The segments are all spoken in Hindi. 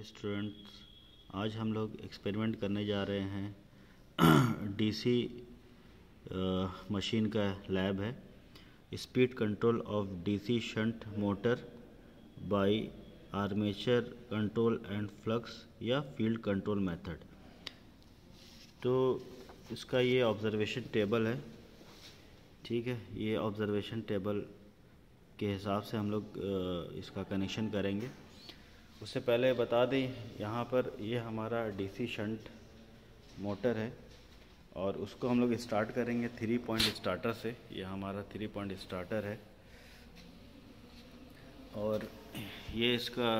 स्टूडेंट्स, आज हम लोग एक्सपेरिमेंट करने जा रहे हैं डीसी मशीन का लैब है। Speed control of DC shunt motor by armature control and flux या फील्ड कंट्रोल मेथड। तो इसका ये ऑब्जर्वेशन टेबल है, ठीक है। ये ऑब्जर्वेशन टेबल के हिसाब से हम लोग इसका कनेक्शन करेंगे। उससे पहले बता दें, यहाँ पर ये हमारा डीसी शंट मोटर है और उसको हम लोग स्टार्ट करेंगे 3 पॉइंट स्टार्टर से। ये हमारा 3 पॉइंट स्टार्टर है और ये इसका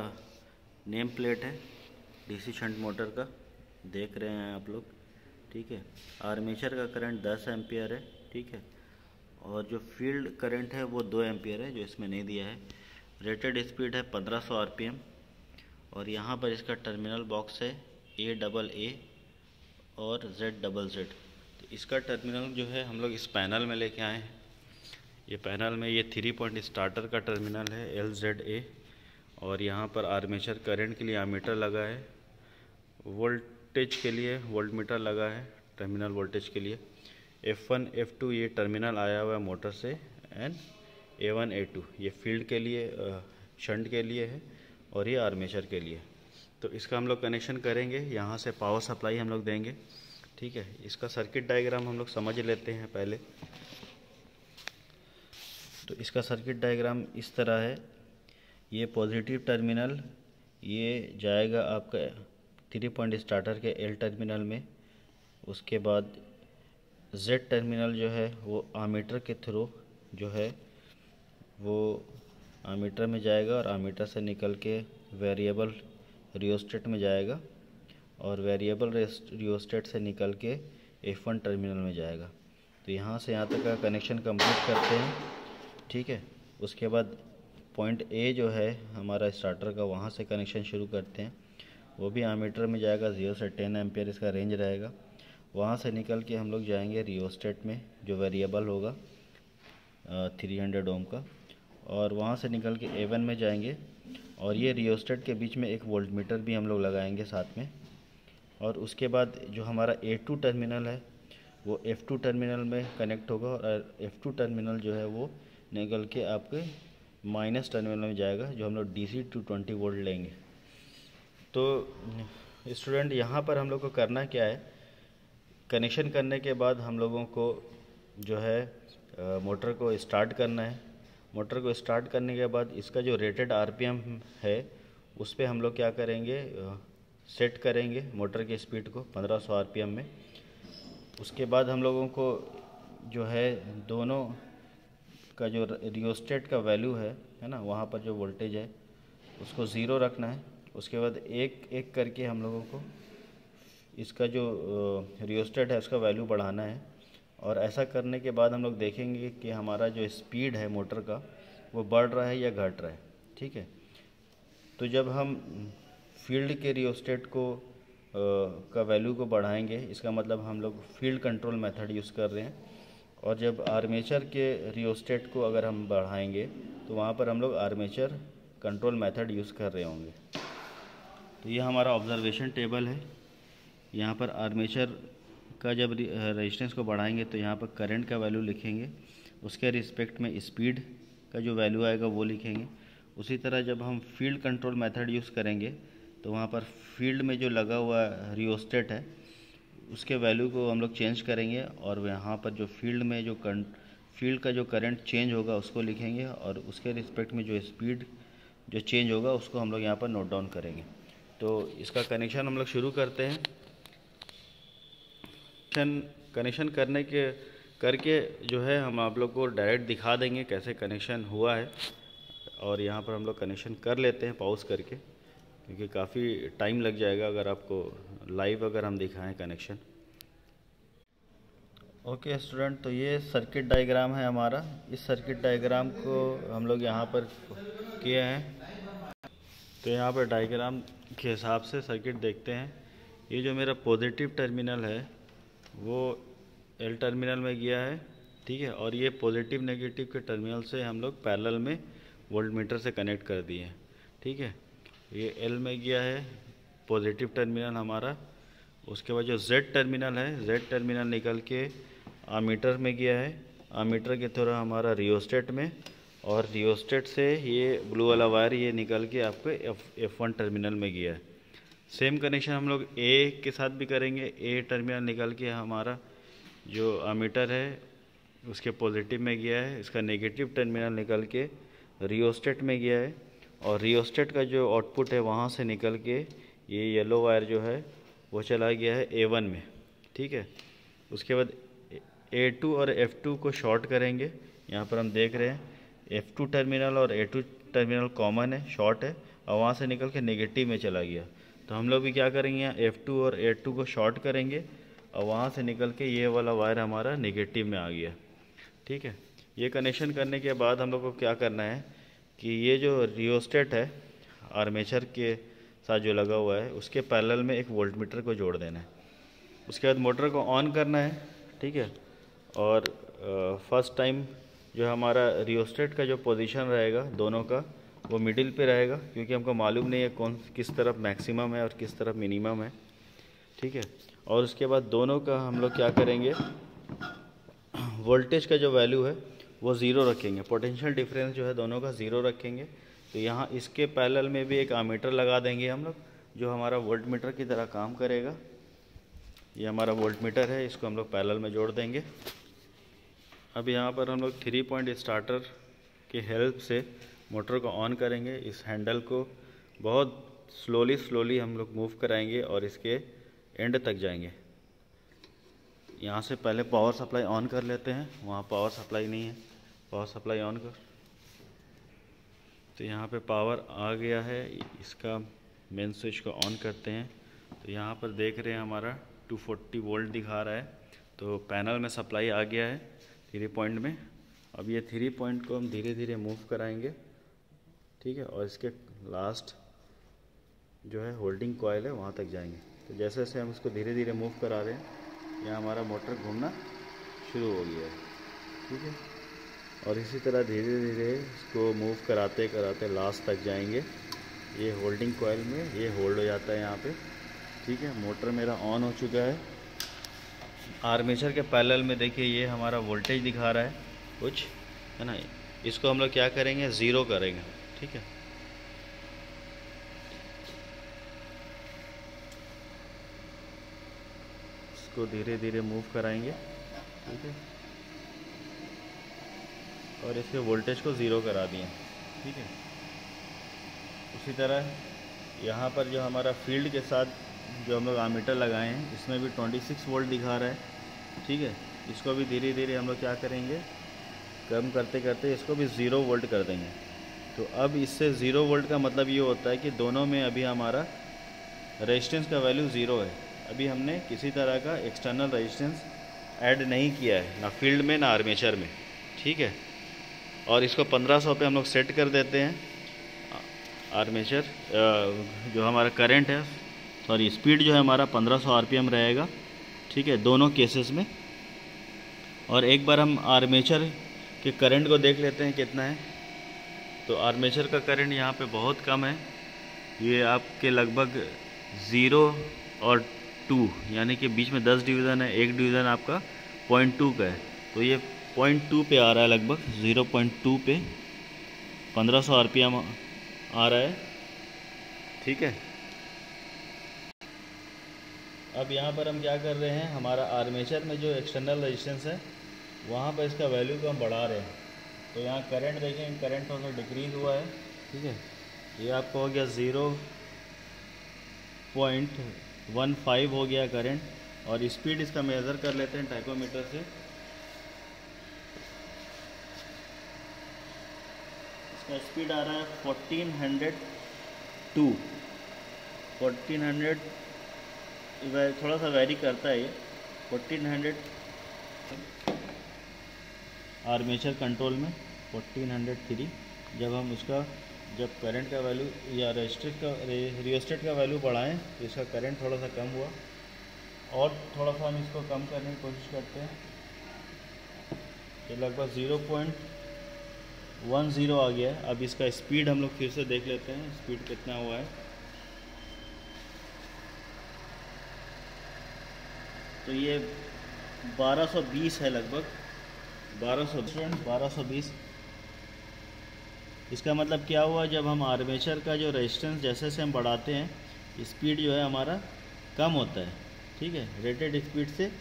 नेम प्लेट है डीसी शंट मोटर का, देख रहे हैं आप लोग, ठीक है। आर्मेचर का करंट 10 एम्पियर है, ठीक है। और जो फील्ड करंट है वो 2 एम्पियर है, जो इसमें नहीं दिया है। रेटेड स्पीड है 1500 आरपीएम और यहाँ पर इसका टर्मिनल बॉक्स है AA और ZZZ। तो इसका टर्मिनल जो है हम लोग इस पैनल में लेके आए हैं। ये पैनल में ये 3 पॉइंट स्टार्टर का टर्मिनल है LZA और यहाँ पर आर्मेचर करंट के लिए आमीटर लगा है, वोल्टेज के लिए वोल्टमीटर लगा है, टर्मिनल वोल्टेज के लिए। F1 F2 ये टर्मिनल आया हुआ है मोटर से, एंड A1 A2 ये फील्ड के लिए शंट के लिए है और ये आर्मेचर के लिए। तो इसका हम लोग कनेक्शन करेंगे, यहाँ से पावर सप्लाई हम लोग देंगे, ठीक है। इसका सर्किट डायग्राम हम लोग समझ लेते हैं पहले। तो इसका सर्किट डायग्राम इस तरह है। ये पॉजिटिव टर्मिनल ये जाएगा आपका 3 पॉइंट स्टार्टर के L टर्मिनल में। उसके बाद Z टर्मिनल जो है वो आमीटर के थ्रू जो है वो आमीटर में जाएगा और आमीटर से निकल के वेरिएबल रियोस्टेट में जाएगा और वेरिएबल रियोस्टेट से निकल के F1 टर्मिनल में जाएगा। तो यहाँ से यहाँ तक का कनेक्शन कंप्लीट करते हैं, ठीक है। उसके बाद पॉइंट A जो है हमारा स्टार्टर का, वहाँ से कनेक्शन शुरू करते हैं। वो भी आमीटर में जाएगा, 0 से 10 एम्पियर इसका रेंज रहेगा। वहाँ से निकल के हम लोग जाएंगे रियोस्टेट में, जो वेरिएबल होगा 300 ओम का, और वहाँ से निकल के A1 में जाएंगे। और ये रियोस्टेट के बीच में एक वोल्टमीटर भी हम लोग लगाएंगे साथ में। और उसके बाद जो हमारा A2 टर्मिनल है वो F2 टर्मिनल में कनेक्ट होगा और F2 टर्मिनल जो है वो निकल के आपके माइनस टर्मिनल में जाएगा, जो हम लोग DC 220 वोल्ट लेंगे। तो स्टूडेंट, यहाँ पर हम लोग को करना क्या है, कनेक्शन करने के बाद हम लोगों को जो है मोटर को स्टार्ट करना है। मोटर को स्टार्ट करने के बाद इसका जो रेटेड आरपीएम है उस पर हम लोग क्या करेंगे, सेट करेंगे मोटर की स्पीड को 1500 आरपीएम में। उसके बाद हम लोगों को जो है दोनों का जो रियोस्टेट का वैल्यू है ना, वहाँ पर जो वोल्टेज है उसको 0 रखना है। उसके बाद एक एक करके हम लोगों को इसका जो रियोस्टेट है उसका वैल्यू बढ़ाना है। और ऐसा करने के बाद हम लोग देखेंगे कि हमारा जो स्पीड है मोटर का वो बढ़ रहा है या घट रहा है, ठीक है। तो जब हम फील्ड के रियोस्टेट को का वैल्यू को बढ़ाएंगे, इसका मतलब हम लोग फील्ड कंट्रोल मेथड यूज़ कर रहे हैं। और जब आर्मेचर के रियोस्टेट को अगर हम बढ़ाएंगे तो वहाँ पर हम लोग आर्मेचर कंट्रोल मेथड यूज़ कर रहे होंगे। तो ये हमारा ऑब्जर्वेशन टेबल है। यहाँ पर आर्मेचर का जब रेजिस्टेंस को बढ़ाएंगे तो यहाँ पर करंट का वैल्यू लिखेंगे, उसके रिस्पेक्ट में स्पीड का जो वैल्यू आएगा वो लिखेंगे। उसी तरह जब हम फील्ड कंट्रोल मेथड यूज़ करेंगे तो वहाँ पर फील्ड में जो लगा हुआ रियोस्टेट है उसके वैल्यू को हम लोग चेंज करेंगे और यहाँ पर जो फील्ड में जो फील्ड का जो करंट चेंज होगा उसको लिखेंगे और उसके रिस्पेक्ट में जो स्पीड जो चेंज होगा उसको हम लोग यहाँ पर नोट डाउन करेंगे। तो इसका कनेक्शन हम लोग शुरू करते हैं। कनेक्शन करके जो है हम आप लोग को डायरेक्ट दिखा देंगे कैसे कनेक्शन हुआ है। और यहाँ पर हम लोग कनेक्शन कर लेते हैं पॉज करके, क्योंकि काफ़ी टाइम लग जाएगा अगर आपको लाइव अगर हम दिखाएं कनेक्शन। ओके स्टूडेंट, तो ये सर्किट डायग्राम है हमारा। इस सर्किट डायग्राम को हम लोग यहाँ पर किए हैं। तो यहाँ पर डायग्राम के हिसाब से सर्किट देखते हैं। ये जो मेरा पॉजिटिव टर्मिनल है वो L टर्मिनल में गया है, ठीक है। और ये पॉजिटिव नेगेटिव के टर्मिनल से हम लोग पैरेलल में वोल्टमीटर से कनेक्ट कर दिए हैं, ठीक है। ये L में गया है पॉजिटिव टर्मिनल हमारा। उसके बाद जो Z टर्मिनल है, Z टर्मिनल निकल के आमीटर में गया है, आमीटर के थ्रू हमारा रियोस्टेट में, और रियोस्टेट से ये ब्लू वाला वायर ये निकल के आपके F1 टर्मिनल में गया है। सेम कनेक्शन हम लोग A के साथ भी करेंगे। A टर्मिनल निकल के हमारा जो आमीटर है उसके पॉजिटिव में गया है, इसका नेगेटिव टर्मिनल निकल के रियोस्टेट में गया है, और रियोस्टेट का जो आउटपुट है वहाँ से निकल के ये येलो वायर जो है वो चला गया है A1 में। ठीक है, उसके बाद A2 और F2 को शॉर्ट करेंगे। यहाँ पर हम देख रहे हैं F2 टर्मिनल और A2 टर्मिनल कॉमन है, शॉर्ट है, और वहाँ से निकल के नेगेटिव में चला गया। तो हम लोग भी क्या करेंगे, यहाँ F2 और A2 को शॉर्ट करेंगे और वहाँ से निकल के ये वाला वायर हमारा नेगेटिव में आ गया। ठीक है, ये कनेक्शन करने के बाद हम लोग को क्या करना है कि ये जो रियोस्टेट है आर्मेचर के साथ जो लगा हुआ है उसके पैरेलल में एक वोल्टमीटर को जोड़ देना है। उसके बाद मोटर को ऑन करना है। ठीक है, और फर्स्ट टाइम जो हमारा रियोस्टेट का जो पोजीशन रहेगा दोनों का वो मिडिल पे रहेगा, क्योंकि हमको मालूम नहीं है किस तरफ मैक्सिमम है और किस तरफ मिनिमम है। ठीक है, और उसके बाद दोनों का हम लोग क्या करेंगे, वोल्टेज का जो वैल्यू है वो ज़ीरो रखेंगे, पोटेंशियल डिफरेंस जो है दोनों का ज़ीरो रखेंगे। तो यहाँ इसके पैरेलल में भी एक आमीटर लगा देंगे हम लोग, जो हमारा वोल्ट मीटर की तरह काम करेगा। ये हमारा वोल्ट मीटर है, इसको हम लोग पैरेलल में जोड़ देंगे। अब यहाँ पर हम लोग 3 पॉइंट स्टार्टर की हेल्प से मोटर को ऑन करेंगे। इस हैंडल को बहुत स्लोली हम लोग मूव कराएंगे और इसके एंड तक जाएंगे। यहाँ से पहले पावर सप्लाई ऑन कर लेते हैं, वहाँ पावर सप्लाई नहीं है, पावर सप्लाई ऑन कर। तो यहाँ पे पावर आ गया है, इसका मेन स्विच को ऑन करते हैं। तो यहाँ पर देख रहे हैं हमारा 240 वोल्ट दिखा रहा है, तो पैनल में सप्लाई आ गया है 3 पॉइंट में। अब ये 3 पॉइंट को हम धीरे धीरे मूव कराएंगे। ठीक है, और इसके लास्ट जो है होल्डिंग कॉयल है वहाँ तक जाएंगे। तो जैसे जैसे हम इसको धीरे धीरे मूव करा रहे हैं यहाँ हमारा मोटर घूमना शुरू हो गया है। ठीक है, और इसी तरह धीरे धीरे इसको मूव कराते कराते लास्ट तक जाएंगे। ये होल्डिंग कॉयल में ये होल्ड हो जाता है यहाँ पे। ठीक है, मोटर मेरा ऑन हो चुका है। आर्मेचर के पैरेलल में देखिए ये हमारा वोल्टेज दिखा रहा है कुछ, है ना। इसको हम लोग क्या करेंगे, ज़ीरो करेंगे। ठीक है, इसको धीरे धीरे मूव कराएंगे। ठीक है, और इसके वोल्टेज को ज़ीरो करा दिए। ठीक है, उसी तरह यहाँ पर जो हमारा फील्ड के साथ जो हम लोग आमीटर लगाए हैं इसमें भी 26 वोल्ट दिखा रहा है। ठीक है, इसको भी धीरे धीरे हम लोग क्या करेंगे, कम करते करते इसको भी 0 वोल्ट कर देंगे। तो अब इससे 0 वोल्ट का मतलब ये होता है कि दोनों में अभी हमारा रेजिस्टेंस का वैल्यू 0 है। अभी हमने किसी तरह का एक्सटर्नल रेजिस्टेंस ऐड नहीं किया है, ना फील्ड में ना आर्मेचर में। ठीक है, और इसको 1500 पे हम लोग सेट कर देते हैं। आर्मेचर जो हमारा करंट है, सॉरी स्पीड जो है हमारा 1500 आरपीएम रहेगा। ठीक है, दोनों केसेस में। और एक बार हम आर्मेचर के करंट को देख लेते हैं कितना है। तो आर्मेचर का करंट यहाँ पे बहुत कम है, ये आपके लगभग 0 और 2 यानी कि बीच में 10 डिवीज़न है, एक डिवीज़न आपका 0.2 का है। तो ये 0.2 पे आ रहा है, लगभग 0.2 पे 1500 आरपीएम आ रहा है। ठीक है, अब यहाँ पर हम क्या कर रहे हैं, हमारा आर्मेचर में जो एक्सटर्नल रेजिस्टेंस है वहाँ पर इसका वैल्यू को हम बढ़ा रहे हैं। तो यहाँ करंट देखें, करंट थोड़ा सा डिक्रीज़ हुआ है। ठीक है, ये आपको हो गया 0.15 हो गया करंट। और स्पीड इसका मेज़र कर लेते हैं टाइकोमीटर से। इसका स्पीड आ रहा है 1402। 1400 थोड़ा सा वेरी करता है ये 1400 आर्मेचर कंट्रोल में 1403। जब करंट का वैल्यू या रियोस्टेट का वैल्यू बढ़ाएं तो इसका करंट थोड़ा सा कम हुआ, और थोड़ा सा हम इसको कम करने की कोशिश करते हैं। ये लगभग 0.10 आ गया है। अब इसका स्पीड हम लोग फिर से देख लेते हैं, स्पीड कितना हुआ है। तो ये 1220 है लगभग, 1220। इसका मतलब क्या हुआ, जब हम आर्मेचर का जो रेजिस्टेंस जैसे से हम बढ़ाते हैं स्पीड जो है हमारा कम होता है, ठीक है, रेटेड स्पीड से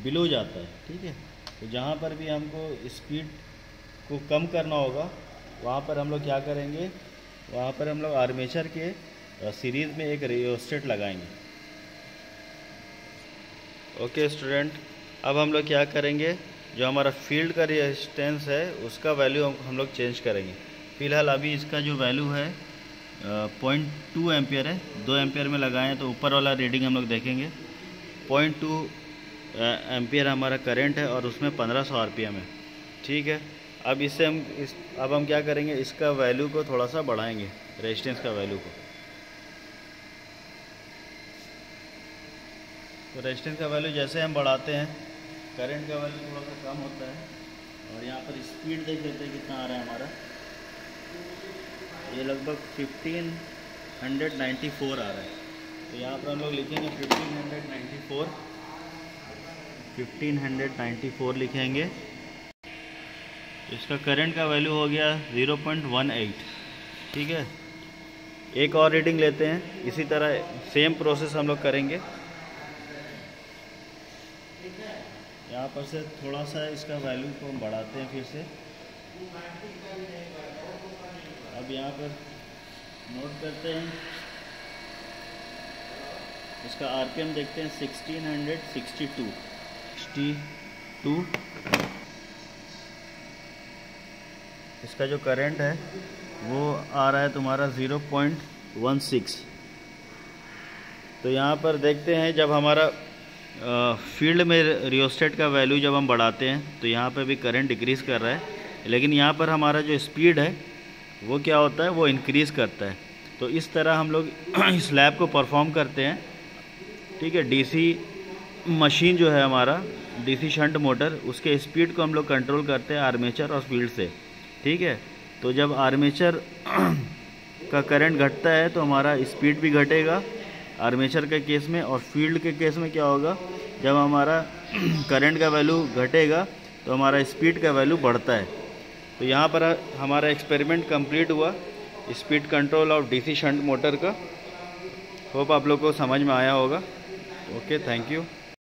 बिलो जाता है, ठीक है। तो जहाँ पर भी हमको स्पीड को कम करना होगा वहाँ पर हम लोग क्या करेंगे, वहाँ पर हम लोग आर्मेचर के सीरीज़ में एक रियोस्टेट लगाएंगे। ओके स्टूडेंट, अब हम लोग क्या करेंगे, जो हमारा फील्ड का रेजिस्टेंस है उसका वैल्यू हम लोग चेंज करेंगे। फ़िलहाल अभी इसका जो वैल्यू है 0.2 एम्पियर है, 2 एम्पियर में लगाएं तो ऊपर वाला रीडिंग हम लोग देखेंगे। 0.2 एम्पियर हमारा करंट है और उसमें 1500 आरपीएम है, ठीक है। अब इससे अब हम क्या करेंगे, इसका वैल्यू को थोड़ा सा बढ़ाएंगे, रेजिस्टेंस का वैल्यू को। तो रेजिस्टेंस का वैल्यू जैसे हम बढ़ाते हैं करंट का वैल्यू थोड़ा सा कम होता है। और यहाँ पर स्पीड देख लेते हैं कितना आ रहा है हमारा, ये लगभग 1594 आ रहा है। तो यहाँ पर हम लोग लिखेंगे 1594 लिखेंगे। इसका करंट का वैल्यू हो गया 0.18, ठीक है। एक और रीडिंग लेते हैं, इसी तरह सेम प्रोसेस हम लोग करेंगे। यहाँ पर से थोड़ा सा इसका वैल्यू को हम बढ़ाते हैं फिर से। अब यहाँ पर नोट करते हैं, इसका आरपीएम देखते हैं 1662। इसका जो करंट है वो आ रहा है तुम्हारा 0.16। तो यहाँ पर देखते हैं जब हमारा फील्ड में रियोस्टेट का वैल्यू जब हम बढ़ाते हैं तो यहाँ पर भी करंट डिक्रीज़ कर रहा है, लेकिन यहाँ पर हमारा जो स्पीड है वो क्या होता है, वो इंक्रीज़ करता है। तो इस तरह हम लोग इस लैब को परफॉर्म करते हैं, ठीक है। डीसी मशीन जो है हमारा, डीसी शंट मोटर, उसके स्पीड को हम लोग कंट्रोल करते हैं आर्मेचर और फील्ड से, ठीक है। तो जब आर्मेचर का करंट घटता है तो हमारा स्पीड भी घटेगा आर्मेचर के केस में, और फील्ड के केस में क्या होगा, जब हमारा करंट का वैल्यू घटेगा तो हमारा स्पीड का वैल्यू बढ़ता है। तो यहाँ पर हमारा एक्सपेरिमेंट कंप्लीट हुआ speed control of DC shunt motor का। होप आप लोग को समझ में आया होगा। Okay, thank you.